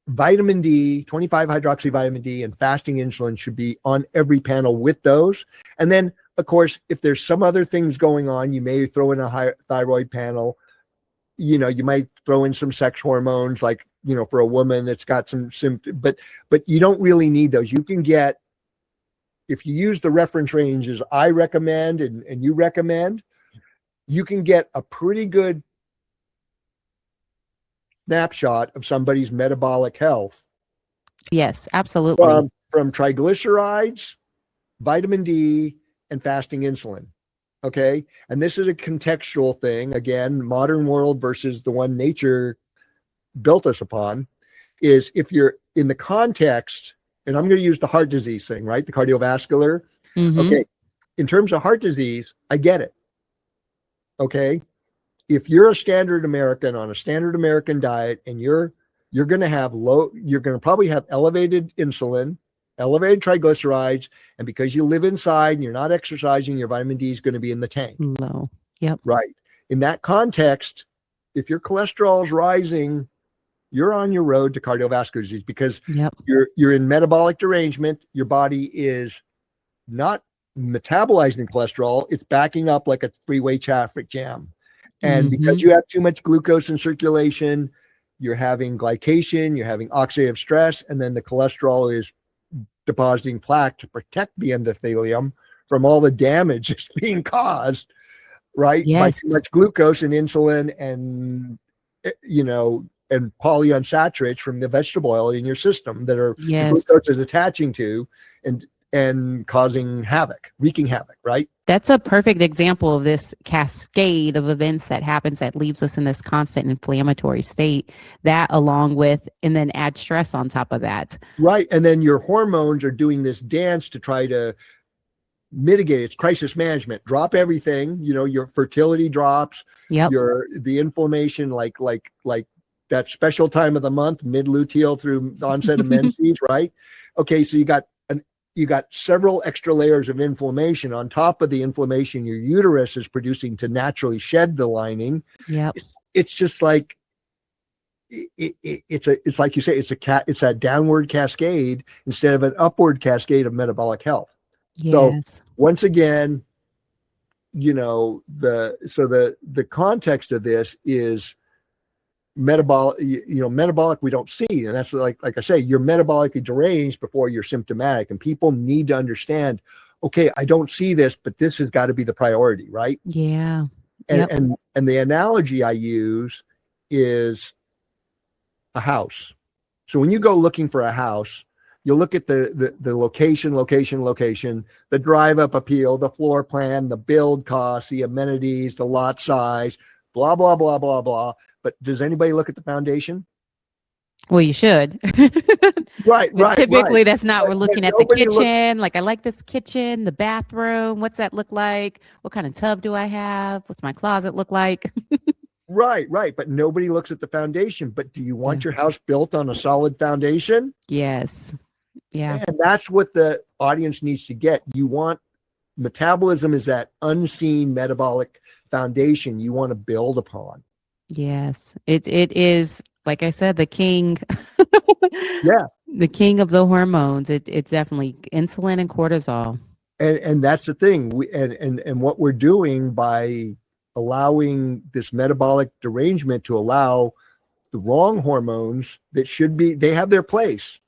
vitamin D, 25 hydroxy vitamin D, and fasting insulin should be on every panel with those. And then, of course, if there's some other things going on, you may throw in a high thyroid panel. You might throw in some sex hormones, like, for a woman that's got some symptoms, but you don't really need those. You can get, if you use the reference ranges I recommend and you recommend, you can get a pretty good snapshot of somebody's metabolic health. Yes, absolutely. From triglycerides, vitamin D, and fasting insulin. Okay. And this is a contextual thing. Again, modern world versus the one nature built us upon, is if you're in the context, and I'm going to use the heart disease thing, right? The cardiovascular. Mm-hmm. Okay. In terms of heart disease, I get it. Okay. If you're a standard American on a standard American diet, and you're going to probably have elevated insulin, elevated triglycerides, and because you live inside and you're not exercising, your vitamin D is going to be in the tank. Low. Yep. Right. In that context, if your cholesterol is rising, you're on your road to cardiovascular disease, because you're in metabolic derangement. Your body is not metabolizing cholesterol. It's backing up like a freeway traffic jam. And because you have too much glucose in circulation, you're having glycation, you're having oxidative stress, and then the cholesterol is depositing plaque to protect the endothelium from all the damage that's being caused, right? By too much glucose and insulin and, and polyunsaturates from the vegetable oil in your system that are the glucose is attaching to and causing havoc, wreaking havoc, right? That's a perfect example of this cascade of events that happens that leaves us in this constant inflammatory state, that along with, and then add stress on top of that. Right. And then your hormones are doing this dance to try to mitigate. It's crisis management. Drop everything, your fertility drops, the inflammation, like that special time of the month, mid-luteal through the onset of menses, right? Okay. So you got several extra layers of inflammation on top of the inflammation your uterus is producing to naturally shed the lining. Yep. It's just like, it's like you say, it's a downward cascade instead of an upward cascade of metabolic health. Yes. So once again, the context of this is metabolic, metabolic we don't see. And that's like I say, you're metabolically deranged before you're symptomatic, and people need to understand, okay, I don't see this, but this has got to be the priority, right? Yeah. And the analogy I use is a house. So when you go looking for a house, you'll look at the location, the drive up appeal, the floor plan, the build cost, the amenities, the lot size, blah, blah, blah, blah, blah. But does anybody look at the foundation? Well, you should. Right. Typically, that's not, we're looking at the kitchen. Like, I like this kitchen, the bathroom. What's that look like? What kind of tub do I have? What's my closet look like? Right. But nobody looks at the foundation. But do you want your house built on a solid foundation? Yes. Yeah. And that's what the audience needs to get. Metabolism is that unseen metabolic foundation you want to build upon. Yes. It is, like I said, the king. Yeah. The king of the hormones. It's definitely insulin and cortisol. And that's the thing. And what we're doing by allowing this metabolic derangement to allow the wrong hormones that should be, they have their place,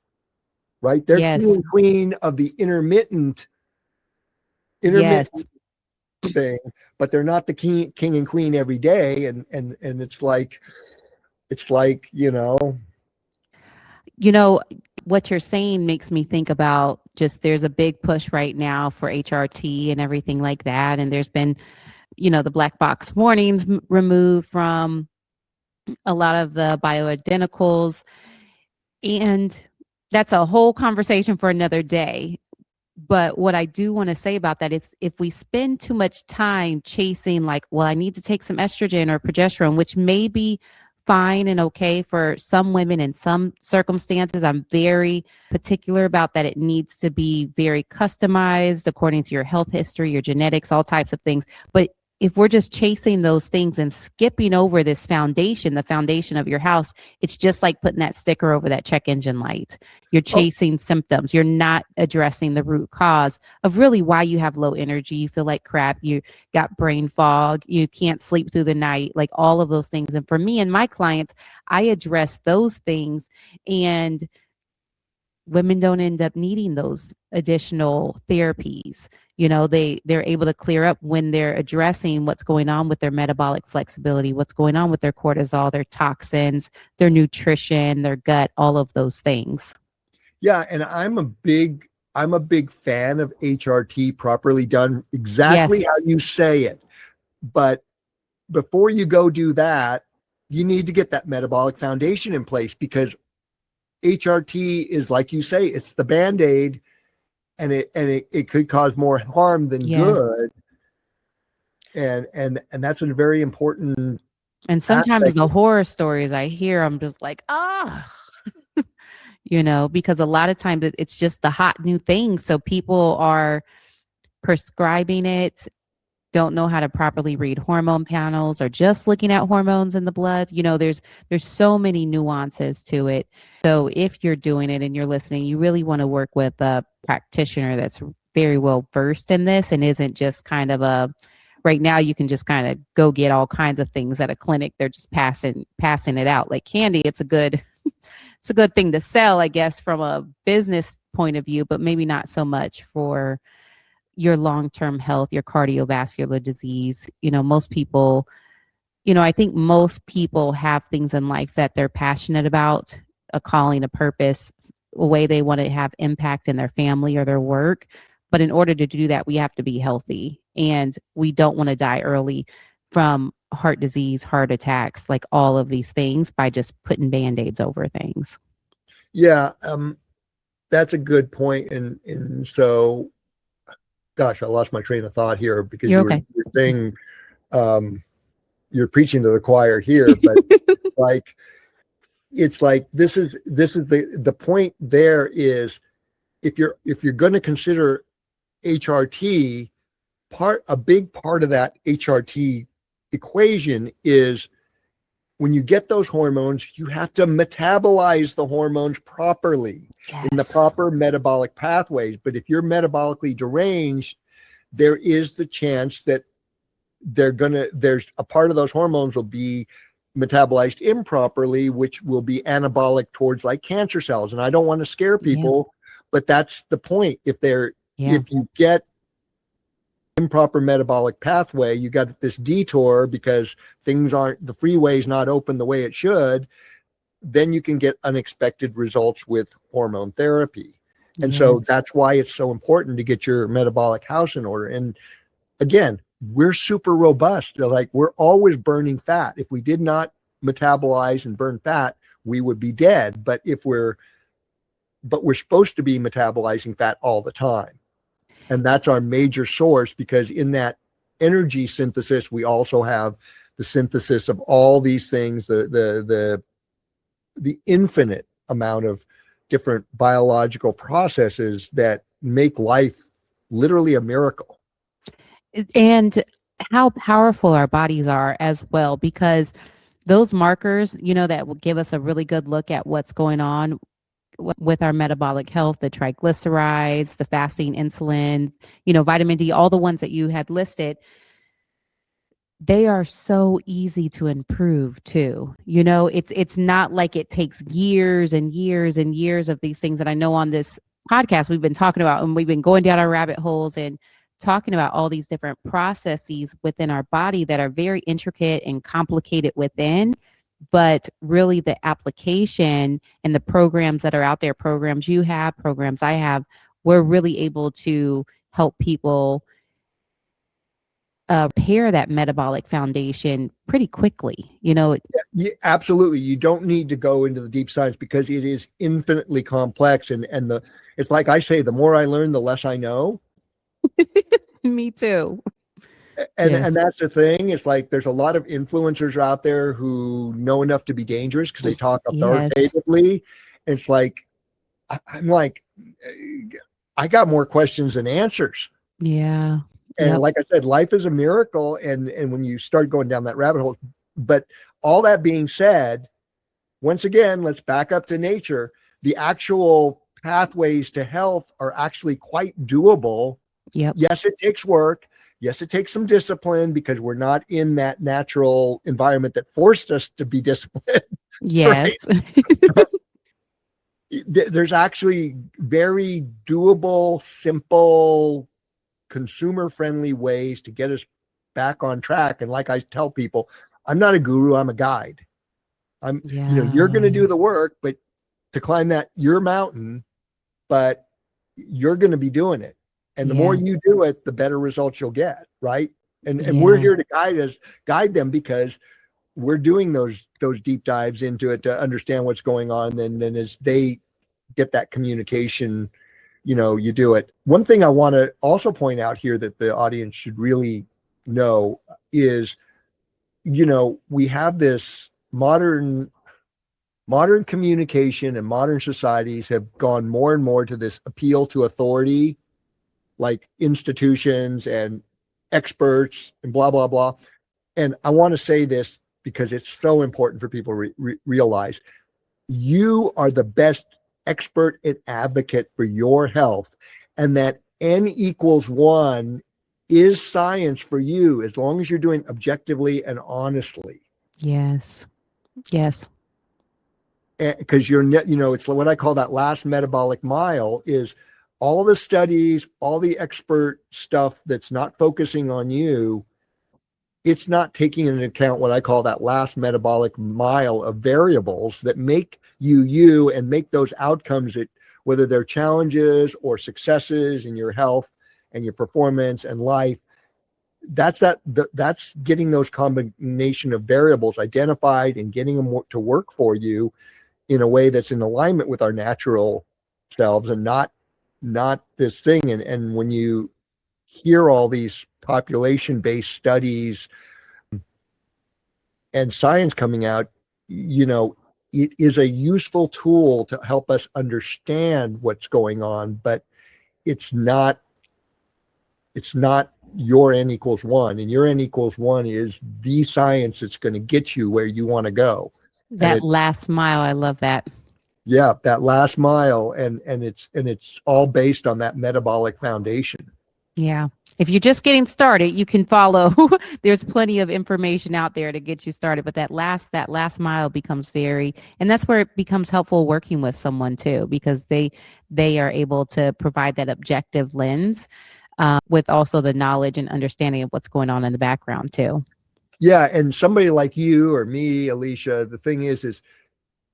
right? They're king and queen of the intermittent thing, but they're not the king and queen every day. And it's like, what you're saying makes me think about just, there's a big push right now for HRT and everything like that. And there's been, the black box warnings removed from a lot of the bioidenticals. And, that's a whole conversation for another day. But what I do want to say about that is if we spend too much time chasing like, well, I need to take some estrogen or progesterone, which may be fine and okay for some women in some circumstances. I'm very particular about that. It needs to be very customized according to your health history, your genetics, all types of things. But if we're just chasing those things and skipping over this foundation, the foundation of your house, it's just like putting that sticker over that check engine light. You're chasing symptoms. You're not addressing the root cause of really why you have low energy. You feel like crap. You got brain fog. You can't sleep through the night, like all of those things. And for me and my clients, I address those things, and women don't end up needing those additional therapies. They're able to clear up when they're addressing what's going on with their metabolic flexibility, what's going on with their cortisol, their toxins, their nutrition, their gut, all of those things. Yeah, and I'm a big fan of HRT properly done, exactly Yes. how you say it. But before you go do that, you need to get that metabolic foundation in place, because HRT is, like you say, it's the Band-Aid, and it could cause more harm than good. And that's a very important. And sometimes the horror stories I hear, I'm just like, because a lot of times it's just the hot new thing. So people are prescribing it, don't know how to properly read hormone panels, or just looking at hormones in the blood. There's so many nuances to it. So if you're doing it and you're listening, you really want to work with a practitioner that's very well versed in this, and isn't just kind of right now you can just kind of go get all kinds of things at a clinic. They're just passing it out like candy. It's a good thing to sell, I guess, from a business point of view, but maybe not so much for your long-term health, your cardiovascular disease. Most people, I think most people have things in life that they're passionate about, a calling, a purpose, a way they want to have impact in their family or their work. But in order to do that, we have to be healthy, and we don't want to die early from heart disease, heart attacks, like all of these things, by just putting Band-Aids over things. Yeah, that's a good point. And so, gosh, I lost my train of thought here, because You're you were okay. saying, you're preaching to the choir here, but like, it's like, this is the point there is, if you're going to consider HRT, a big part of that HRT equation is, when you get those hormones, you have to metabolize the hormones properly in the proper metabolic pathways. But if you're metabolically deranged, there is the chance that there's a part of those hormones will be metabolized improperly, which will be anabolic towards like cancer cells. And I don't want to scare people, but that's the point. If you get improper metabolic pathway, you got this detour because the freeway's not open the way it should, then you can get unexpected results with hormone therapy. And so that's why it's so important to get your metabolic house in order. And again, we're super robust. Like, we're always burning fat. If we did not metabolize and burn fat, we would be dead. But we're supposed to be metabolizing fat all the time. And that's our major source, because in that energy synthesis, we also have the synthesis of all these things, the infinite amount of different biological processes that make life literally a miracle. And how powerful our bodies are as well, because those markers, that will give us a really good look at what's going on with our metabolic health, the triglycerides, the fasting insulin, vitamin D, all the ones that you had listed, they are so easy to improve too. It's not like it takes years and years and years of these things that I know on this podcast we've been talking about, and we've been going down our rabbit holes and talking about all these different processes within our body that are very intricate and complicated within. But really, the application and the programs that are out there, programs you have, programs I have, we're really able to help people repair that metabolic foundation pretty quickly. Yeah, absolutely. You don't need to go into the deep science because it is infinitely complex. And it's like I say, the more I learn, the less I know. Me too. And Yes. that's the thing. It's like there's a lot of influencers out there who know enough to be dangerous because they talk Yes. authoritatively. It's like I'm like, I got more questions than answers. Yeah. And Yep. like I said, life is a miracle. And when you start going down that rabbit hole, but all that being said, once again, let's back up to nature. The actual pathways to health are actually quite doable. Yep. Yes, it takes work. Yes, it takes some discipline because we're not in that natural environment that forced us to be disciplined. Yes. There's actually very doable, simple, consumer friendly ways to get us back on track. And like I tell people, I'm not a guru, I'm a guide. You're going to Yeah. do the work, but to climb your mountain, but you're going to be doing it. And the more Yeah. you do it, the better results you'll get. Right. And we're Yeah. here to guide them because we're doing those deep dives into it to understand what's going on. And then as they get that communication, you do it. One thing I want to also point out here that the audience should really know is, we have this modern communication, and modern societies have gone more and more to this appeal to authority, like institutions and experts and blah, blah, blah. And I want to say this because it's so important for people to realize you are the best expert and advocate for your health, and that N equals 1 is science for you as long as you're doing objectively and honestly. Yes. Yes. Because it's what I call that last metabolic mile is all the studies, all the expert stuff that's not focusing on you. It's not taking into account what I call that last metabolic mile of variables that make you and make those outcomes that, whether they're challenges or successes in your health and your performance and life, that's getting those combination of variables identified and getting them to work for you in a way that's in alignment with our natural selves and not this thing. And when you hear all these population-based studies and science coming out, it is a useful tool to help us understand what's going on, but it's not your N equals 1, and your N equals 1 is the science that's going to get you where you want to go. That last mile, I love that. Yeah, that last mile, and it's all based on that metabolic foundation. Yeah. If you're just getting started, you can follow. There's plenty of information out there to get you started, but that last mile becomes and that's where it becomes helpful working with someone too, because they are able to provide that objective lens with also the knowledge and understanding of what's going on in the background too. Yeah, and somebody like you or me, Alicia, the thing is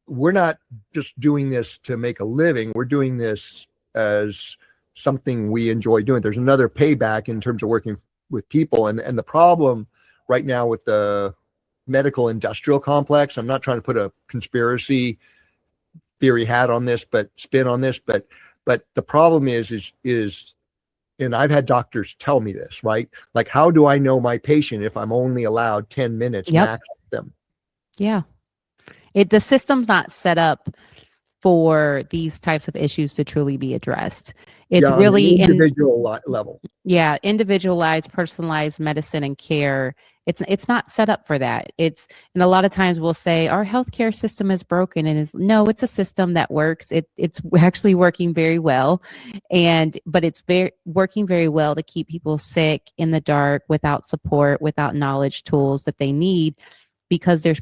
we're not just doing this to make a living. We're doing this as something we enjoy doing. There's another payback in terms of working with people. And the problem right now with the medical industrial complex, I'm not trying to put a conspiracy theory hat on this, but spin on this, but the problem is, and I've had doctors tell me this, right? Like, how do I know my patient if I'm only allowed 10 minutes max with them? Yeah. The system's not set up for these types of issues to truly be addressed. It's really on an individual level. Yeah, individualized, personalized medicine and care. It's not set up for that. And a lot of times we'll say our healthcare system is broken, and it's a system that works. It's actually working very well, but it's working very well to keep people sick in the dark, without support, without knowledge, tools that they need, because there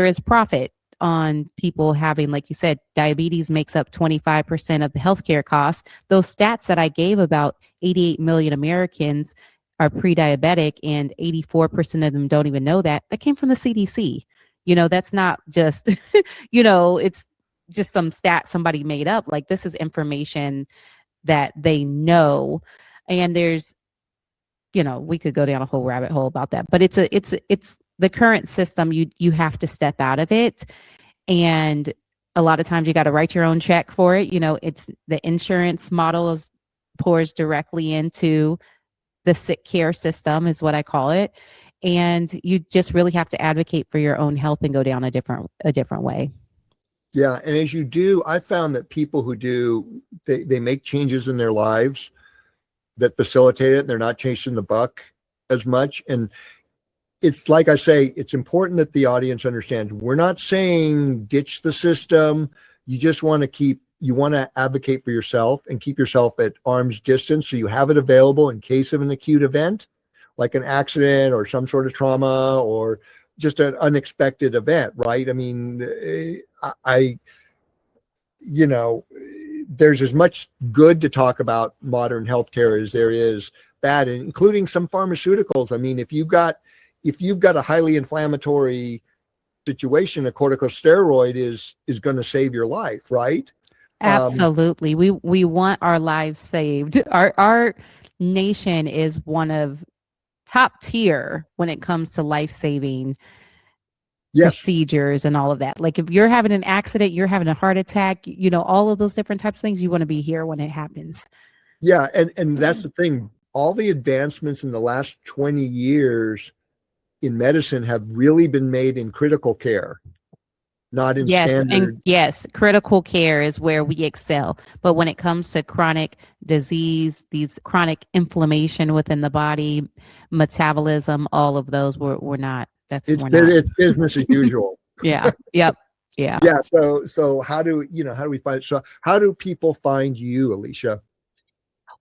is profit on people having, like you said, diabetes makes up 25% of the healthcare costs. Those stats that I gave about 88 million Americans are pre-diabetic, and 84% of them don't even know that. That came from the CDC. That's not just, it's just some stat somebody made up. Like, this is information that they know. And there's we could go down a whole rabbit hole about that, but it's the current system. You have to step out of it. And a lot of times you got to write your own check for it. It's the insurance model pours directly into the sick care system is what I call it. And you just really have to advocate for your own health and go down a different way. Yeah. And as you do, I found that people who do, they make changes in their lives that facilitate it. And they're not chasing the buck as much. And it's like I say, it's important that the audience understands we're not saying ditch the system. You just want to advocate for yourself and keep yourself at arm's distance so you have it available in case of an acute event, like an accident or some sort of trauma or just an unexpected event, right? I mean, there's as much good to talk about modern healthcare as there is bad, including some pharmaceuticals. I mean, if you've got a highly inflammatory situation, a corticosteroid is going to save your life, right? Absolutely. We want our lives saved. Our nation is one of top tier when it comes to life-saving procedures and all of that. Like if you're having an accident, you're having a heart attack, all of those different types of things, you want to be here when it happens. Yeah. And that's the thing. All the advancements in the last 20 years in medicine have really been made in critical care, not in standard. Yes, critical care is where we excel. But when it comes to chronic disease, these chronic inflammation within the body, metabolism, all of those, we're not. It's business as usual. Yeah. Yep. Yeah. Yeah. So how do we find? So how do people find you, Alicia?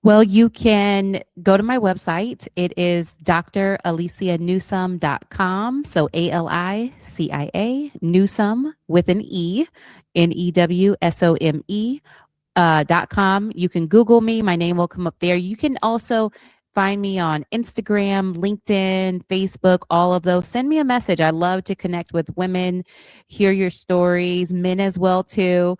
Well, you can go to my website. It is dralicianewsom.com. So ALICIA Newsom with an E, NEWSOME.com. You can Google me. My name will come up there. You can also find me on Instagram, LinkedIn, Facebook, all of those. Send me a message. I love to connect with women, hear your stories, men as well too.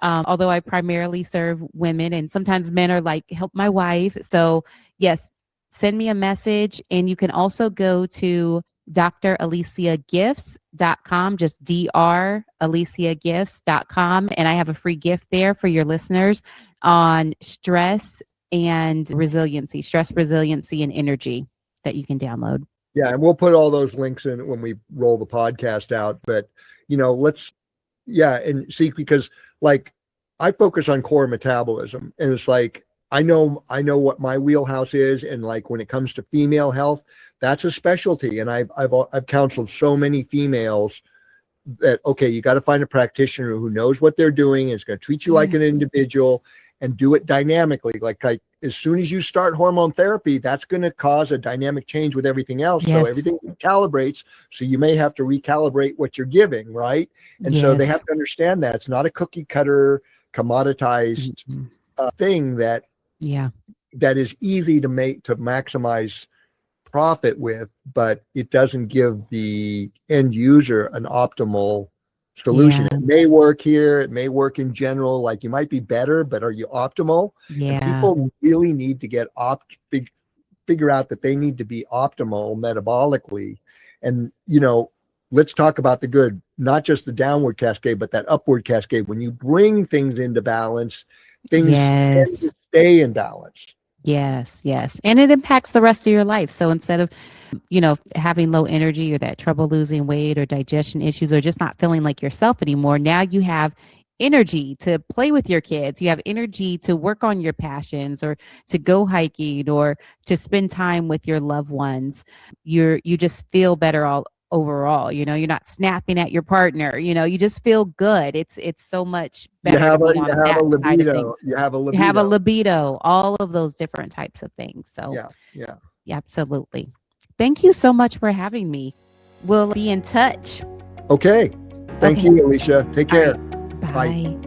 Although I primarily serve women, and sometimes men are like, help my wife. So yes, send me a message. And you can also go to draliciagifts.com, just draliciagifts.com. And I have a free gift there for your listeners on stress and resiliency, and energy that you can download. Yeah. And we'll put all those links in when we roll the podcast out, but and see, because like I focus on core metabolism, and it's like, I know what my wheelhouse is. And like, when it comes to female health, that's a specialty. And I've counseled so many females that, okay, you got to find a practitioner who knows what they're doing and is going to treat you like an individual and do it dynamically. Like as soon as you start hormone therapy, that's going to cause a dynamic change with everything else. Yes. So everything calibrates. So you may have to recalibrate what you're giving, right? And so they have to understand that it's not a cookie cutter, commoditized thing that is easy to maximize profit with, but it doesn't give the end user an optimal solution. It may work here, it may work in general, like you might be better, but are you optimal? And people really need to get figure out that they need to be optimal metabolically. And let's talk about the good, not just the downward cascade, but that upward cascade. When you bring things into balance, things tend to stay in balance. Yes. And it impacts the rest of your life. So instead of, having low energy or that trouble losing weight or digestion issues or just not feeling like yourself anymore, now you have energy to play with your kids. You have energy to work on your passions or to go hiking or to spend time with your loved ones. You just feel better all overall. You're not snapping at your partner. You just feel good. It's so much better. You have a libido. You have a libido. All of those different types of things. So yeah, absolutely. Thank you so much for having me. We'll be in touch. Okay. Thank you, Alicia. Take care. Right. Bye.